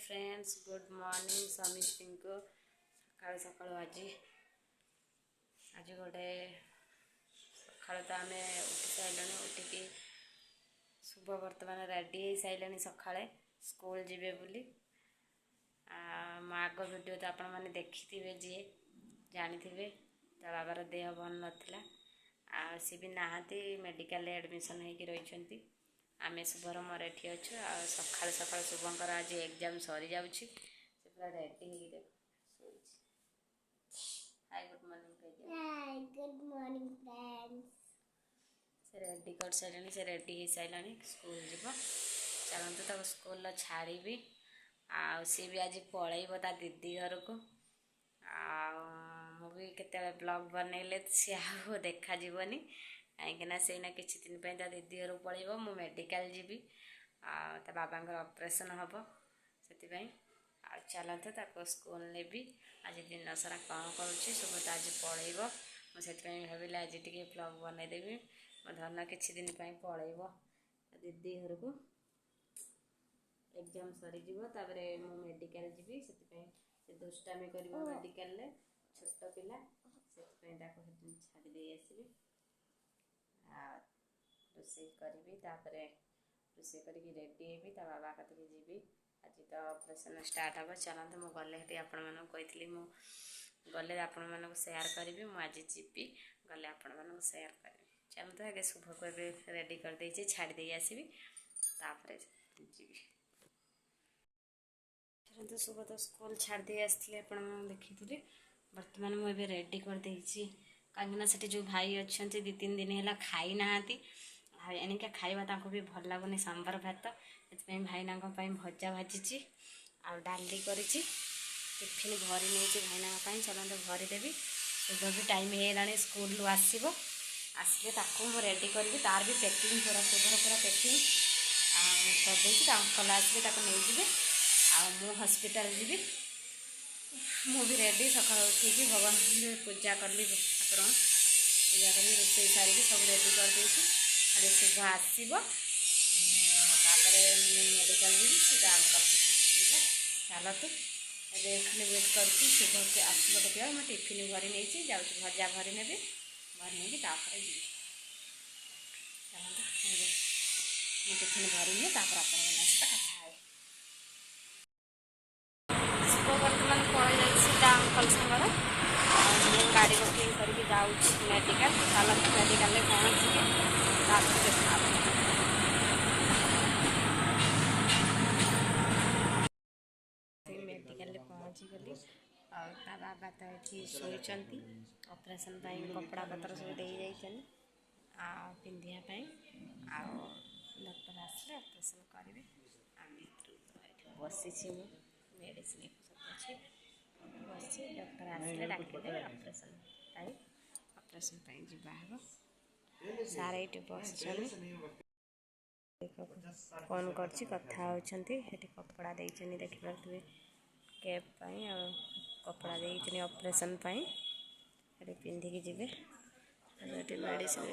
friends good morning समस्ती को सकाल सकाल आज गोटे सकाल तो आम उठी सारे उठिकी शुभ बर्तमान रेडी हो सारे सकाଳେ स्कूल जीवे बोली मो आग वीडियो तो आपण मैंने देखी थे जी जानी ता बाबार देह भल नाला सी भी नहांती मेडिकल एडमिशन होगी रही आम शुभर मोर एठी अच्छु आ सकाल सकाल शुभंकर आज एग्जाम सरी जाउछि से पूरा रेडी हो देख hi good morning hi good morning friends से रेडी कर सारे से रेडी हो सारे स्कूल जीव चलते तक स्कूल छाड़ी आ सी भी आज पलैब ता दीदी घर को मुझे केते ब्लॉग बनैले सी आ देखा जीवनी कहीं से किसी दिन ता दीदी घर पलैब मु मेडिकल जीवी ता बाबा ऑपरेशन हम से चलते ताको स्कूल नेबी आज दिन सारा कौन करुँची शुभ तो आज पलैब मुझे भाविली आज टी ब्लॉग बनईदेवी मो धन किसी दिन पलैब दीदी घर को एग्जाम सरीज मु मेडिकल जीवी से दुष्टामी कर मेडिकल छोट पिला से छाड़ी आसबि रोसे करी रोसे कर रेडी हेबी ता बाबा कतके जीवी आज तो ऑपरेशन स्टार्ट हम चलते मुझे गले आपण मन कही गले आपण मन सेयार करी मुझे जीवी गले आपण मन सेयार करी चलते आगे शुभ को रेडी कर दे छाड़ी आसबि जीवी चलते शुभ तो स्कूल छाड़ी आसती आप देखी बर्तमान मुझे रेडी कर देती कहीं से जो भाई अच्छा दी तीन दिन है खाई ना एणिका खावा भी भल लगुनि सांबर भात से भाईना भजा भाजी आ डाली कर टिफिन भरी नहीं भाईना चलते भरीदेवी शुभ भी टाइम है स्कूल आसो आसिले मुझे रेडी करी तार भी पैकिंग पूरा शुभर पूरा पैकिंग करदे अंकल आसिले नहीं आ हॉस्पिटल जी मु भी रेडी सकाल उठिकी भगवान पूजा कली ठाकुर पूजा करी रोसे सारिकी सब रेडी करदे खाली शुभ आसब मेडिकल जी अंकल चलतु ए खाली वेट कर शुभ आसब के मैं टिफिन भरी नहीं जाऊँ भजा भरी ने भरी नहीं जी चलते मैं टिफिन भरी नहीं कथा शुभ बर्तमान पलैसा अंकल सागर गाड़ी बुकिंग करके जाऊँ मेडिकल चलते मेडिकल पहुँचिके देखा मेडिकल पहुँचीगली आ बाबा तो ये शोचती ऑपरेशन कपड़ा पतर सब दे जाइए पिंधापी आ डॉक्टर आसले ऑपरेशन करेंगे बसी मेडिसिन अच्छे बस डॉक्टर आसले डाकिदेवे ऑपरेशन जावा सारे ये बस फोन कर कथा होती कपड़ा देते देखिए कैप कपड़ा देते ऑपरेशन पिंधिकी जी मेडिसिन